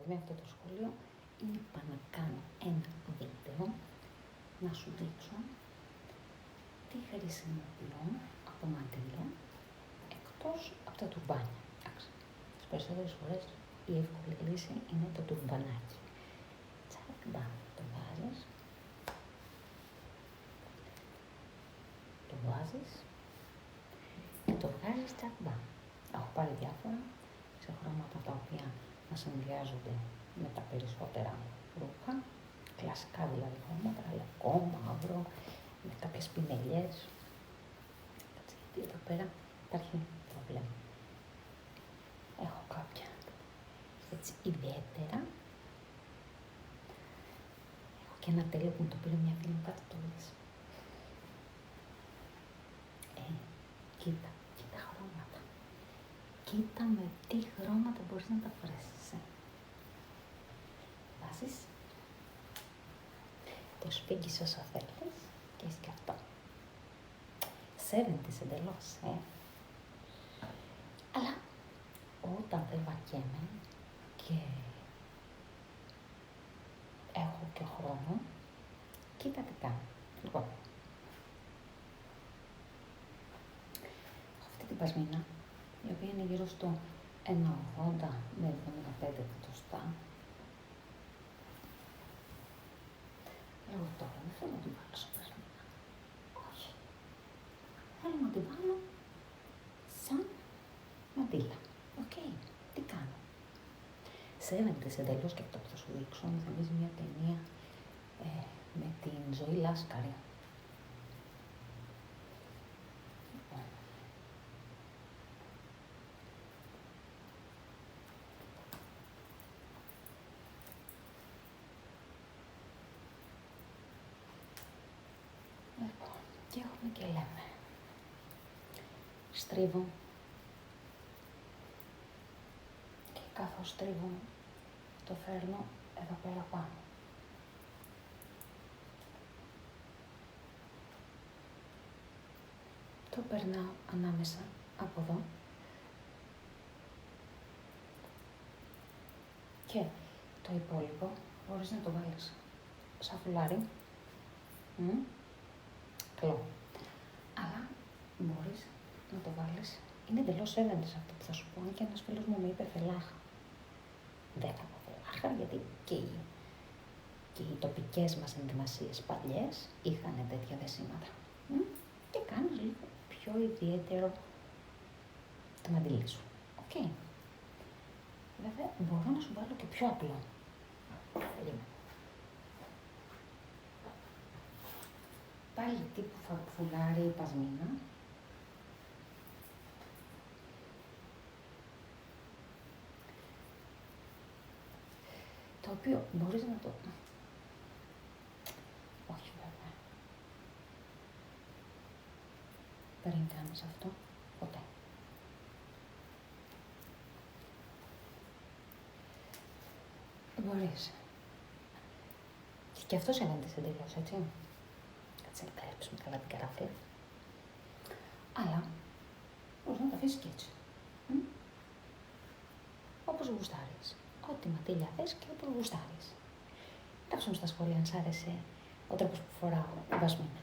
με αυτό το σχολείο, είπα να κάνω ένα βίντεο, να σου δείξω τι χρησιμοποιώ από μαντήλια, εκτός από τα τουρμπάνια. Τις περισσότερες φορές η εύκολη λύση είναι το τουρμπανάκι. Τσακ, μπαμ, το βάζεις. Το βάζεις και το βγάζεις τσακ, μπαμ. Έχω πάρει διάφορα σε χρώματα τα οποία να συνδυάζονται με τα περισσότερα ρούχα. Κλασικά δηλαδή χρώματα, λευκό, μαύρο, με κάποιες πινελιές. Γιατί εδώ πέρα υπάρχει πρόβλημα. Έχω κάποια έτσι ιδιαίτερα. Έχω και ένα τέλειο που μου το πήρε μια φίλη μου, κάτι το δεις. Κοίτα χρώματα. Κοίτα με τι χρώματα μπορείς να τα φορέσεις. Βάζεις το σφίγγεις όσο θέλεις και έχεις και αυτό. 70's εντελώς, Αλλά όταν δεν βακέμαι και έχω και χρόνο, κοίτα τι κάνω. Λοιπόν, έχω αυτή την πασμίνα, η οποία είναι γύρω στο 1,80 με 75 εκατοστά. Εγώ τώρα δεν θέλω να την βάλω σε πασμίνα. Όχι. Θέλω να την βάλω σαν μαντήλα. Οκ. Τι κάνω. 70's εντελώς, και αυτό που θα σου δείξω μου θυμίζει μια ταινία με την Ζωή Λάσκαρη. Λοιπόν, και έχουμε και λέμε. Στρίβω. Και καθώς στρίβω, το φέρνω εδώ πέρα πάνω. Το περνάω ανάμεσα από εδώ. Και το υπόλοιπο μπορείς να το βάλεις σαν φουλάρι. Κλώ. Αλλά μπορείς να το βάλεις. Είναι εντελώς έβεντες αυτό που θα σου πω. Και ένας φίλος μου είπε φελάχα. Δεν θα πω φελάχα, γιατί και οι τοπικές μας ενδυμασίες παλιές είχαν τέτοια δεσίματα. Και κάνεις λίγο πιο ιδιαίτερο το μαντήλι σου. Οκ. Βέβαια, μπορώ να σου βάλω και πιο απλό. Πάλι τύπου φουλάρι ή πασμίνα. Το οποίο μπορείς να το... Όχι βέβαια. Δεν κάνεις αυτό ποτέ. Μπορείς. Και αυτός είναι εντελώς, έτσι. Κάτσε να καλύψουμε καλά την καράφλα. Αλλά μπορείς να τα αφήσεις και έτσι. Όπως γουστάρεις. Ό,τι μαντήλια θες και όπως γουστάρεις. Γράψτε μου στα σχόλια αν σ' άρεσε ο τρόπος που φοράω η πασμίνα.